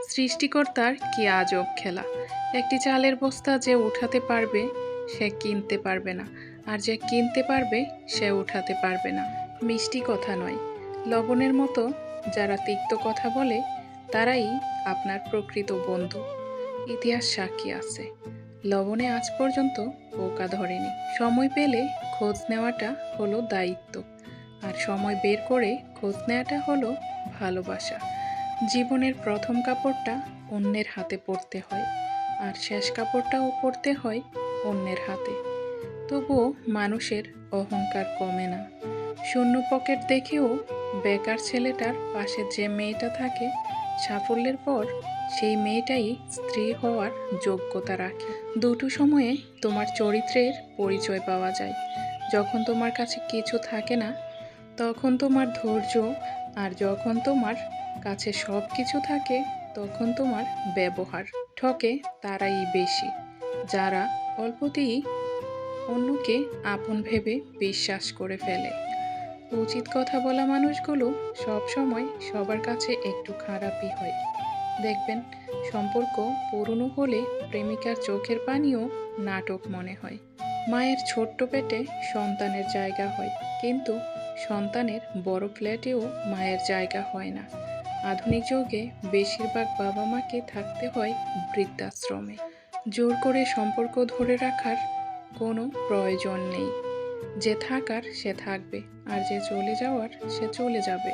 সৃষ্টিকর্তার কি আজব খেলা। একটি চালের বস্তা যে উঠাতে পারবে সে কিনতে পারবে না, আর যে কিনতে পারবে সে উঠাতে পারবে না। মিষ্টি কথা নয়, লবণের মতো যারা তিক্ত কথা বলে তারাই আপনার প্রকৃত বন্ধু। ইতিহাস সাক্ষী আছে, লবণে আজ পর্যন্ত পোকা ধরেনি। সময় পেলে খোঁজ নেওয়াটা হলো দায়িত্ব, আর সময় বের করে খোঁজ নেওয়াটা হলো ভালোবাসা। জীবনের প্রথম কাপড়টা অন্যের হাতে পরতে হয়, আর শেষ কাপড়টাও পরতে হয় অন্যের হাতে। তবুও মানুষের অহংকার কমে না। শূন্য পকেট দেখেও বেকার ছেলেটার পাশে যে মেয়েটা থাকে, সাফল্যের পর সেই মেয়েটাই স্ত্রী হওয়ার যোগ্যতা রাখে। দুটো সময়ে তোমার চরিত্রের পরিচয় পাওয়া যায়। যখন তোমার কাছে কিছু থাকে না তখন তোমার ধৈর্য, আর যখন তোমার কাছে সব কিছু থাকে তখন তোমার ব্যবহার। ঠকে তারাই বেশি যারা অল্পতেই অন্যকে আপন ভেবে বিশ্বাস করে ফেলে। উচিত কথা বলা মানুষগুলো সব সময় সবার কাছে একটু খারাপই হয়। দেখবেন, সম্পর্ক পুরনো হলে প্রেমিকার চোখের পানিও নাটক মনে হয়। মায়ের ছোট্ট পেটে সন্তানের জায়গা হয়, কিন্তু সন্তানের বড় ফ্ল্যাটেও মায়ের জায়গা হয় না। আধুনিক যুগে বেশিরভাগ বাবা মাকে থাকতে হয় বৃদ্ধাশ্রমে। জোর করে সম্পর্ক ধরে রাখার কোনো প্রয়োজন নেই। যে থাকার সে থাকবে, আর যে চলে যাওয়ার সে চলে যাবে।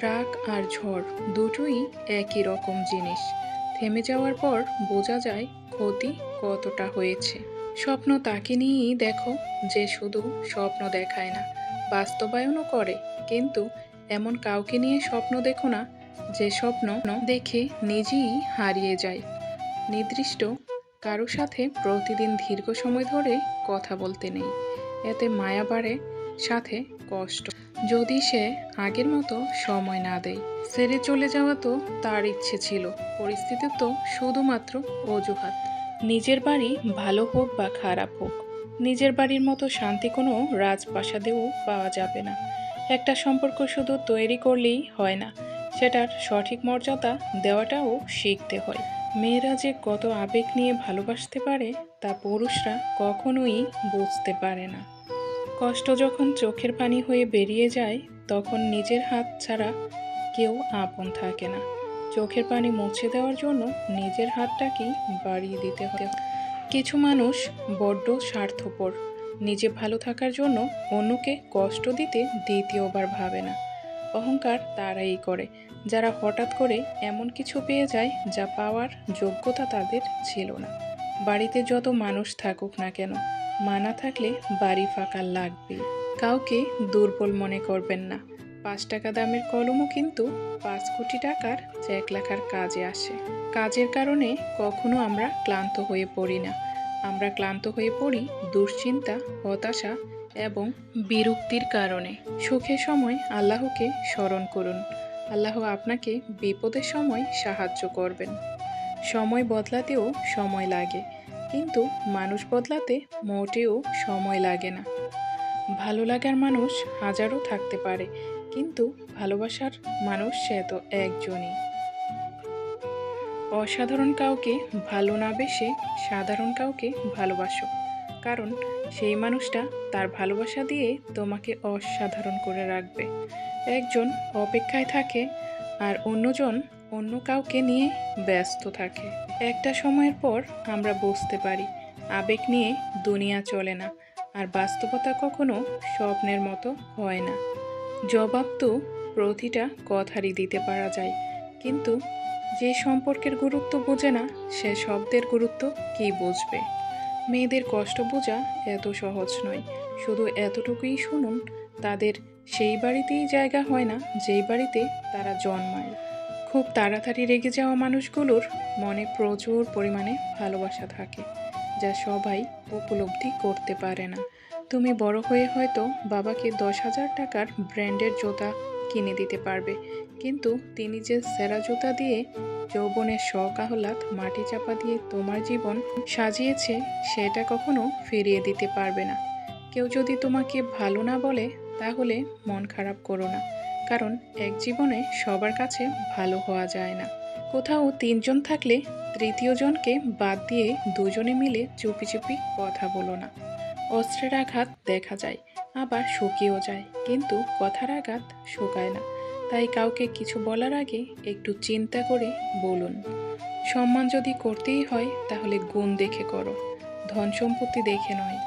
রাগ আর ঝড় দুটোই একই রকম জিনিস। থেমে যাওয়ার পর বোঝা যায় ক্ষতি কতটা হয়েছে। স্বপ্ন তাকে নিয়েই দেখো যে শুধু স্বপ্ন দেখায় না, বাস্তবায়নও করে। কিন্তু এমন কাউকে নিয়ে স্বপ্ন দেখো না যে স্বপ্ন দেখে নিজেই হারিয়ে যায়। নির্দিষ্ট কারো সাথে প্রতিদিন দীর্ঘ সময় ধরে কথা বলতে নেই, এতে মায়া বাড়ে, সাথে কষ্ট। যদি সে আগের মতো সময় না দেয়, ছেড়ে চলে যাওয়া তো তার ইচ্ছে ছিল, পরিস্থিতি তো শুধুমাত্র অজুহাত। নিজের বাড়ি ভালো হোক বা খারাপ হোক, নিজের বাড়ির মতো শান্তি কোনো রাজপ্রাসাদেও পাওয়া যাবে না। একটা সম্পর্ক শুধু তৈরি করলেই হয় না, সেটার সঠিক মর্যাদা দেওয়াটাও শিখতে হয়। মেয়েরা যে কত আবেগ নিয়ে ভালোবাসতে পারে তা পুরুষরা কখনোই বুঝতে পারে না। কষ্ট যখন চোখের পানি হয়ে বেরিয়ে যায় তখন নিজের হাত ছাড়া কেউ আপন থাকে না। চোখের পানি মুছে দেওয়ার জন্য নিজের হাতটাকেই বাড়িয়ে দিতে হয়। কিছু মানুষ বড্ড স্বার্থপর, নিজে ভালো থাকার জন্য অন্যকে কষ্ট দিতে দ্বিতীয়বার ভাবে না। অহংকার তারাই করে যারা হঠাৎ করে এমন কিছু পেয়ে যায় যা পাওয়ার যোগ্যতা তাদের ছিল না। বাড়িতে যত মানুষ থাকুক না কেন, মা না থাকলে বাড়ি ফাঁকা লাগবে। কাউকে দুর্বল মনে করবেন না। 5 টাকা দামের কলমও কিন্তু 5 কোটি টাকার চেক লেখার কাজে আসে। কাজের কারণে কখনো আমরা ক্লান্ত হয়ে পড়ি না। আমরা ক্লান্ত হয়ে পড়ি দুশ্চিন্তা, হতাশা এবং বিরক্তির কারণে। সুখের সময় আল্লাহকে স্মরণ করুন। আল্লাহ আপনাকে বিপদের সময় সাহায্য করবেন। সময় বদলাতেও সময় লাগে, কিন্তু মানুষ বদলাতে মোটেও সময় লাগে না। ভালো লাগার মানুষ হাজারো থাকতে পারে, কিন্তু ভালোবাসার মানুষ সে তো একজনই। অসাধারণ কাউকে ভালো না বেসে সাধারণ কাউকে ভালোবাসো, কারণ সেই মানুষটা তার ভালোবাসা দিয়ে তোমাকে অসাধারণ করে রাখবে। একজন অপেক্ষায় থাকে, আর অন্যজন অন্য কাউকে নিয়ে ব্যস্ত থাকে। একটা সময়ের পর আমরা বুঝতে পারি আবেগ নিয়ে দুনিয়া চলে না, আর বাস্তবতা কখনো স্বপ্নের মতো হয় না। জবাব তো প্রতিটা কথারই দিতে পারা যায়, কিন্তু যে সম্পর্কের গুরুত্ব বোঝে না সে শব্দের গুরুত্ব কী বুঝবে। মেয়েদের কষ্ট বোঝা এত সহজ নয়। শুধু এতটুকুই শুনুন, তাদের সেই বাড়িতেই জায়গা হয় না যেই বাড়িতে তারা জন্মায়। খুব তাড়াতাড়ি রেগে যাওয়া মানুষগুলোর মনে প্রচুর পরিমাণে ভালোবাসা থাকে, যা সবাই উপলব্ধি করতে পারে না। তুমি বড় হয়ে হয়তো বাবাকে 10,000 টাকার ব্র্যান্ডের জুতা কিনে দিতে পারবে, কিন্তু তিনি যে সেরা জুতা দিয়ে যৌবনের শখ আহ্লাদ মাটি চাপা দিয়ে তোমার জীবন সাজিয়েছে সেটা কখনো ফিরিয়ে দিতে পারবে না। কেউ যদি তোমাকে ভালো না বলে তাহলে মন খারাপ করো না, কারণ এক জীবনে সবার কাছে ভালো হওয়া যায় না। কোথাও তিনজন থাকলে তৃতীয় জনকে বাদ দিয়ে দুজনে মিলে চুপি চুপি কথা বলো না। অস্ত্রের আঘাত দেখা যায়, আবার শুকিয়েও যায়, কিন্তু কথার আঘাত শুকায় না। তাই কাউকে কিছু বলার আগে একটু চিন্তা করে বলুন। সম্মান যদি করতেই হয় তাহলে গুণ দেখে করো, ধন সম্পত্তি দেখে নয়।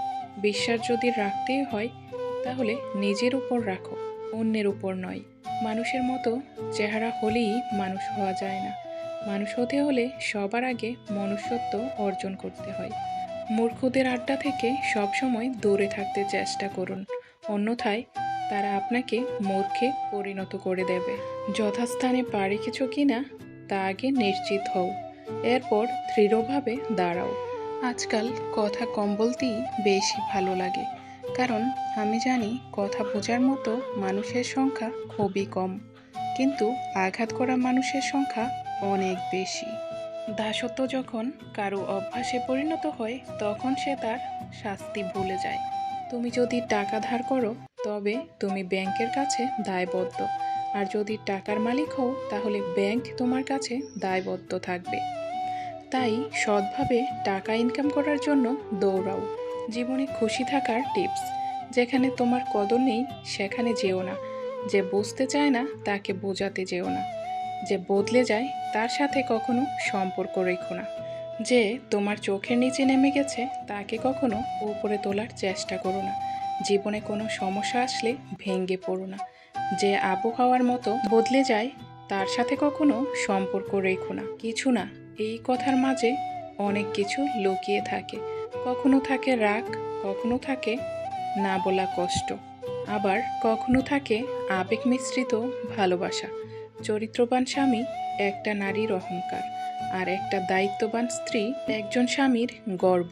বিশ্বাস যদি রাখতেই হয় তাহলে নিজের উপর রাখো, অন্যের উপর নয়। মানুষের মতো চেহারা হলেই মানুষ হওয়া যায় না। মানুষ হতে হলে সবার আগে মনুষ্যত্ব অর্জন করতে হয়। মূর্খদের আড্ডা থেকে সবসময় দূরে থাকতে চেষ্টা করুন, অন্যথায় তারা আপনাকে মূর্খে পরিণত করে দেবে। যথাস্থানে পা রেখেছ কিনা তা আগে নিশ্চিত হও, এরপর দৃঢ়ভাবে দাঁড়াও। আজকাল কথা কম বলতেই বেশি ভালো লাগে, কারণ আমি জানি কথা বোঝার মতো মানুষের সংখ্যা খুবই কম, কিন্তু আঘাত করা মানুষের সংখ্যা অনেক বেশি। দাসত্ব যখন কারো অভ্যাসে পরিণত হয় তখন সে তার শাস্তি ভুলে যায়। তুমি যদি টাকা ধার করো তবে তুমি ব্যাংকের কাছে দায়বদ্ধ, আর যদি টাকার মালিক হও তাহলে ব্যাংক তোমার কাছে দায়বদ্ধ থাকবে। তাই সৎভাবে টাকা ইনকাম করার জন্য দৌড়াও। জীবনে খুশি থাকার টিপস: যেখানে তোমার কদর নেই সেখানে যেও না। যে বুঝতে চায় না তাকে বোঝাতে যেও না। যে বদলে যায় তার সাথে কখনো সম্পর্ক রেখো না। যে তোমার চোখের নিচে নেমে গেছে তাকে কখনো উপরে তোলার চেষ্টা করো না। জীবনে কোনো সমস্যা আসলে ভেঙে পড়ো না। যে আবহাওয়ার মতো বদলে যায় তার সাথে কখনো সম্পর্ক রেখো না। কিছু না, এই কথার মাঝে অনেক কিছু লুকিয়ে থাকে। কখনো থাকে রাগ, কখনো থাকে না বলা কষ্ট, আবার কখনো থাকে আবেগ মিশ্রিত ভালোবাসা। চরিত্রবান স্বামী একটা নারীর অহংকার, আর একটা দায়িত্ববান স্ত্রী একজন স্বামীর গর্ব।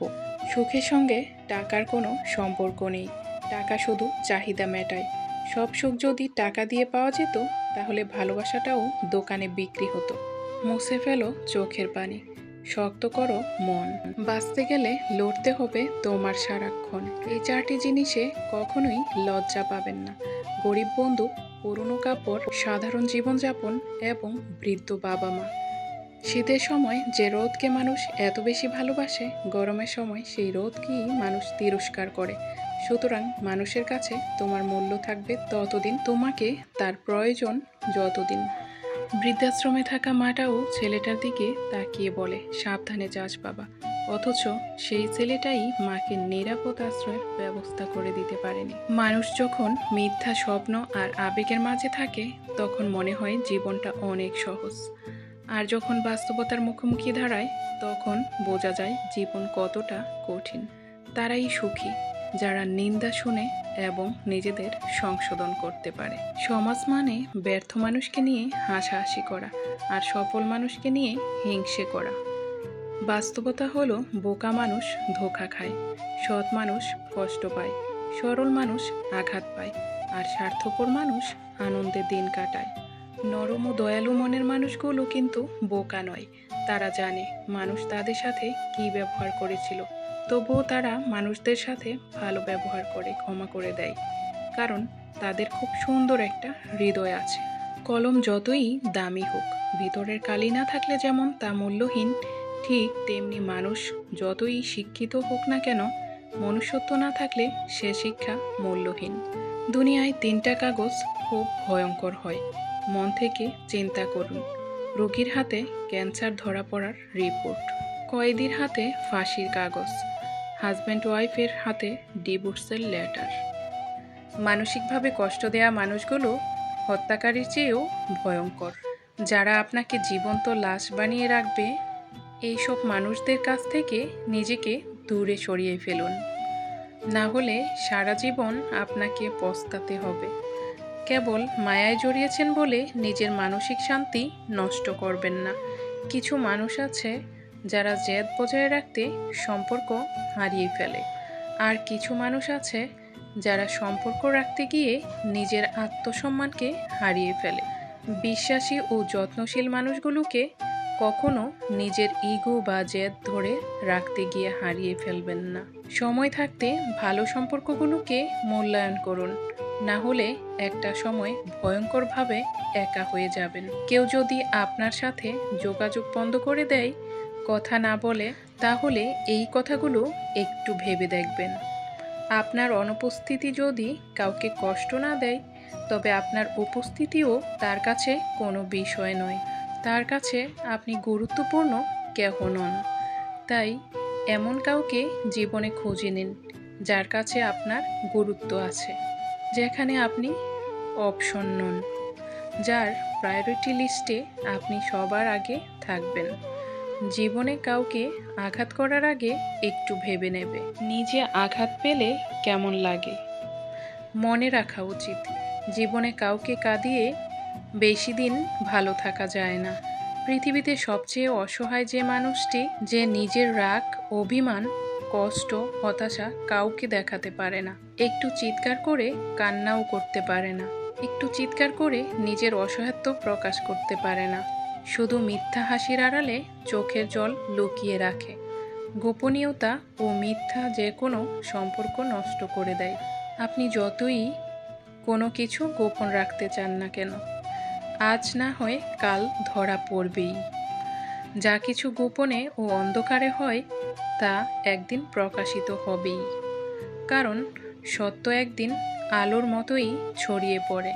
সুখের সঙ্গে টাকার কোনো সম্পর্ক নেই, টাকা শুধু চাহিদা মেটায়। সব সুখ যদি টাকা দিয়ে পাওয়া যেত তাহলে ভালোবাসাটাও দোকানে বিক্রি হতো। মুছে ফেলো চোখের পানি, শক্ত করো মন। বাঁচতে গেলে লড়তে হবে তোমার সারাক্ষণ। এই চারটি জিনিসে কখনোই লজ্জা পাবেন না: গরিব বন্ধু, পুরনো কাপড়, সাধারণ জীবনযাপন এবং বৃদ্ধ বাবা মা। শীতের সময় যে রোদকে মানুষ এত বেশি ভালোবাসে, গরমের সময় সেই রোদকেই মানুষ তিরস্কার করে। সুতরাং মানুষের কাছে তোমার মূল্য থাকবে ততদিন, তোমাকে তার প্রয়োজন যতদিন। বৃদ্ধাশ্রমে থাকা মাটাও ছেলেটার দিকে তাকিয়ে বলে, সাবধানে যাস বাবা, অথচ সেই ছেলেটাই মাকে নিরাপদ আশ্রয়ের ব্যবস্থা করে দিতে পারেনি। মানুষ যখন মিথ্যা স্বপ্ন আর আবেগের মাঝে থাকে তখন মনে হয় জীবনটা অনেক সহজ, আর যখন বাস্তবতার মুখোমুখি দাঁড়ায় তখন বোঝা যায় জীবন কতটা কঠিন। তারাই সুখী যারা নিন্দা শুনে এবং নিজেদের সংশোধন করতে পারে। সমাজ মানে ব্যর্থ মানুষকে নিয়ে হাসাহাসি করা আর সফল মানুষকে নিয়ে হিংসে করা। বাস্তবতা হলো বোকা মানুষ ধোঁকা খায়, সৎ মানুষ কষ্ট পায়, সরল মানুষ আঘাত পায়, আর স্বার্থপর মানুষ আনন্দে দিন কাটায়। নরম ও দয়ালু মনের মানুষগুলো কিন্তু বোকা নয়। তারা জানে মানুষ তাদের সাথে কী ব্যবহার করেছিল, তবুও তারা মানুষদের সাথে ভালো ব্যবহার করে ক্ষমা করে দেয়, কারণ তাদের খুব সুন্দর একটা হৃদয় আছে। কলম যতই দামি হোক, ভিতরের কালি না থাকলে যেমন তা মূল্যহীন, ঠিক তেমনি মানুষ যতই শিক্ষিত হোক না কেন, মনুষ্যত্ব না থাকলে সে শিক্ষা মূল্যহীন। দুনিয়ায় তিনটা কাগজ খুব ভয়ঙ্কর হয়। মন থেকে চিন্তা করুন: রোগীর হাতে ক্যান্সার ধরা পড়ার রিপোর্ট, কয়েদির হাতে ফাঁসির কাগজ, হাজব্যান্ড ওয়াইফের হাতে ডিভোর্সের লেটার। মানসিকভাবে কষ্ট দেওয়া মানুষগুলো হত্যাকারীর চেয়েও ভয়ঙ্কর। যারা আপনাকে জীবন্ত লাশ বানিয়ে রাখবে, এইসব মানুষদের কাছ থেকে নিজেকে দূরে সরিয়ে ফেলুন, না হলে সারা জীবন আপনাকে পস্তাতে হবে। কেবল মায়ায় জড়িয়েছেন বলে নিজের মানসিক শান্তি নষ্ট করবেন না। কিছু মানুষ আছে যারা জেদ বজায় রাখতে সম্পর্ক হারিয়ে ফেলে, আর কিছু মানুষ আছে যারা সম্পর্ক রাখতে গিয়ে নিজের আত্মসম্মানকে হারিয়ে ফেলে। বিশ্বাসী ও যত্নশীল মানুষগুলোকে কখনো নিজের ইগো বা জেদ ধরে রাখতে গিয়ে হারিয়ে ফেলবেন না। সময় থাকতে ভালো সম্পর্কগুলোকে মূল্যায়ন করুন, না হলে একটা সময় ভয়ঙ্করভাবে একা হয়ে যাবেন। কেউ যদি আপনার সাথে যোগাযোগ বন্ধ করে দেয়, কথা না বলে, তাহলে এই কথাগুলো একটু ভেবে দেখবেন। আপনার অনুপস্থিতি যদি কাউকে কষ্ট না দেয়, তবে আপনার উপস্থিতিও তার কাছে কোনো বিষয় নয়। তার কাছে আপনি গুরুত্বপূর্ণ কেহ নন। তাই এমন কাউকে জীবনে খুঁজে নিন, যার কাছে আপনার গুরুত্ব আছে, যেখানে আপনি অপশন নন, যার প্রায়োরিটি লিস্টে আপনি সবার আগে থাকবেন। জীবনে কাউকে আঘাত করার আগে একটু ভেবে নেবে, নিজে আঘাত পেলে কেমন লাগে। মনে রাখা উচিত, জীবনে কাউকে কাঁদিয়ে বেশি দিন ভালো থাকা যায় না। পৃথিবীতে সবচেয়ে অসহায় যে মানুষটি, যে নিজের রাগ, অভিমান, কষ্ট, হতাশা কাউকে দেখাতে পারে না, একটু চিৎকার করে কান্নাও করতে পারে না, একটু চিৎকার করে নিজের অসহায়ত্ব প্রকাশ করতে পারে না, শুধু মিথ্যা হাসির আড়ালে চোখের জল লুকিয়ে রাখে। গোপনীয়তা ও মিথ্যা যে কোনো সম্পর্ক নষ্ট করে দেয়। আপনি যতই কোনো কিছু গোপন রাখতে চান না কেন, আজ না হয় কাল ধরা পড়বেই। যা কিছু গোপনে ও অন্ধকারে হয়, তা একদিন প্রকাশিত হবেই। কারণ সত্য একদিন আলোর মতোই ছড়িয়ে পড়ে।